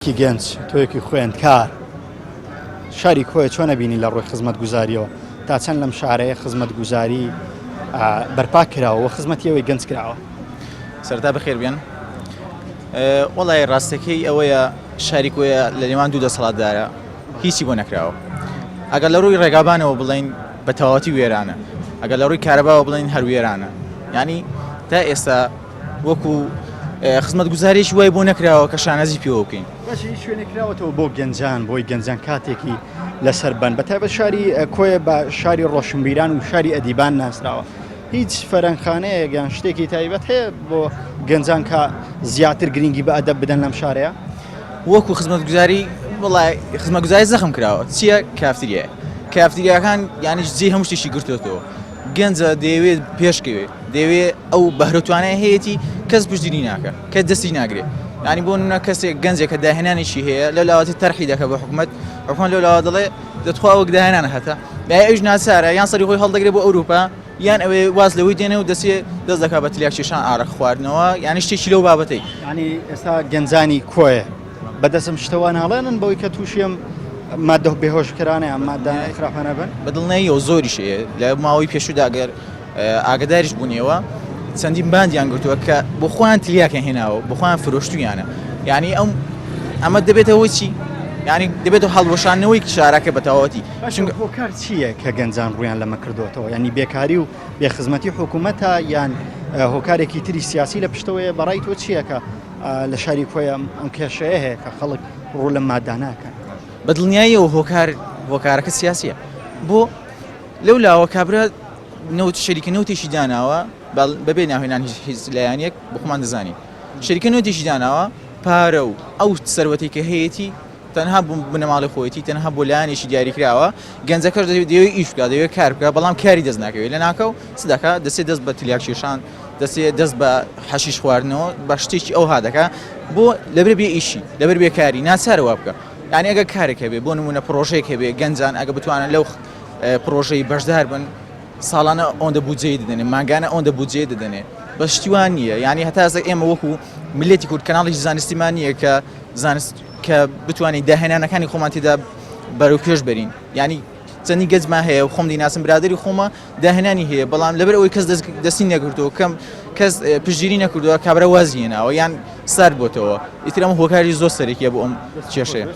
کی گەنج تۆیەکی خوێندکار شاری کۆیە چۆن بینی لە ڕۆی خزمەتگوزاریەوە تا چەند لەم شارەیە خزمەتگوزاری بەرپا کراوە و خزمەتیەوەی گەنج کراوە. سەرتا بەخێر بێن. وەڵای ڕاستەکەی ئەوەیە شاری کۆیە لە لێوان دوو دەسەڵاتدارە هیچی بۆ نەکراوە. ئەگەر لە ڕووی ڕێگابانەوە بڵین بە تەواوەتی وێرانە، ئەگەر لە ڕووی کارەباوە بڵین هەروێرانە. ینی تا ئێستا وەکو خزمەتگوزاریش وای بۆ نەکراوە کە شانەزی پێوە بکەین. باشی شوێنێکراوەتەوە بۆ گەنجان بۆی گەنجان کاتێکی لەسەر بن بەتایبەت شاری کۆیە بە شاری ڕۆشنبیران و شاری ئەدیبان ناسراوە. هیچ فەرەنخانەیەک یان شتێکی تایبەت هەیە بۆ گەنجان کە زیاتر گرنگی بە ئەدەب بدەن لەم شارەیە؟ وەکو خزمەتگوزاری وڵای خزمەتگوزاری زەخم کراوە. چییە؟ کافتریایە. کافتریاکان یانی جێ هەموو شتێکی گرتوێتەوە. گەنجە دەیەوێت پێشکەوێت، دەیەوێت ئەو بەهرەتوانەیە هەیەی کەس پشتگیری ناکە، کە دەستی ناگرێت. ینی بۆ نمونە کەسێک گەنجێک کە داهێنانێکی هەیە لەو لاواتی تەرحی دەکە بە حکوومەت، حکوومەت لەو لاوا دەڵێ دەتخوا وەک داهێنان هەتا ئەوش ناچارە یان سەری خۆی هەڵدەگرێت بۆ ئەوروپا یان ئەوێ واز لەوەی دێنێ و دەست دەکات بە تلیاکێشان ئارەق خواردنەوە، یانی شتێکی لەو بابەتەی. ینی ئێستا گەنجانی کۆیە بەدەستم شتەوە ناڵێنن بەوەی کە تووشیم مادە بێهۆشکرانە یان مادە خراپانە بن؟ بەدڵنەیە و زۆری شەیە لە ماوەی پێشودا ئەگەر ئاگداریش بوونیەوە چەندین باندیان گرتووە کە بۆ خۆیان تلیاکە هێناوە، بۆ خۆیان فرۆشتویانە. یعنی ئەمە دەبێتەوە چی؟ ینی دەبێتەوە هەڵوەشانەوەی شارەکە بە تەواوەتی. هۆکار چییە کە گەنجان ڕویان لەمە کردوتەوە؟ ینی بێکاری و بێخزمەتی حکوومەتە یان هۆکارێکی تری سیاسی لە پشتەوەیە بەڕای تۆ چییە کە لە شاری کۆیە ئەم کێشەیە هەیە کە خەڵک ڕوو لە ماداناکەن؟ بەدڵنیاییەوە هۆکارەکە سیاسیە. بۆ لەو لاوە کابرا شەریکە نەوتێکی داناوە بەبێ ناهێنان هیچ لایەنێک بۆ خۆمان دەزانین. شەریکە نەوتێکی داناوە پارە و ئەو سەروەتێک کە هەیەی تەنها بنەماڵی خۆیەتی تەنها بۆ لایەنێکی دیاریکراوە. گەنجەکەش دەوێت ئیش بکات، دەوێت کار بکات، بەڵام کاری دەست ناکەوێت. لە ناکەو چ دەکات؟ دەسێت دەست بە تلیاکێشان، دەسێت دەست بە حەشیش خواردنەوە، بە شتێکی ئەو هادەکە بۆ لەبەر بێ ئیشی لەبەر بێکاری ناچارەوە بکە. یعنی ئەگە کارێک هەبێ بۆ نمونە پرۆژەیەک هەبێ گەنجان ئەگە بتوانن لەو پرۆژەی بەشدار بن ساڵانە ئەوەندە بودجێ دەدەنێ، ماگانە ئەوەندە بودجێ دەدەنێ. بە شتیوان نییە. یعنی هەتا ئێمە وەکو ملەتی کورد کەناڵی زانستیمان نییە کە زانست کە بتوانین داهێنانەکانی خۆمان تێدا بەرەو پێش بەرین. یعنی چەندی گەنجمان هەیە و خۆم دیناسم برادری خۆمە داهێنانی هەیە، بەڵام لەبەر ئەوەی کەس دەستی نەکردەوە، کەم کەس پشتگیری نەکردووە، کابرا وازی هێناوە یان سارد بۆتەوە. ئیتر ئەمە هۆکاری زۆر سەرێکیە بۆ ئەم کێشەیە.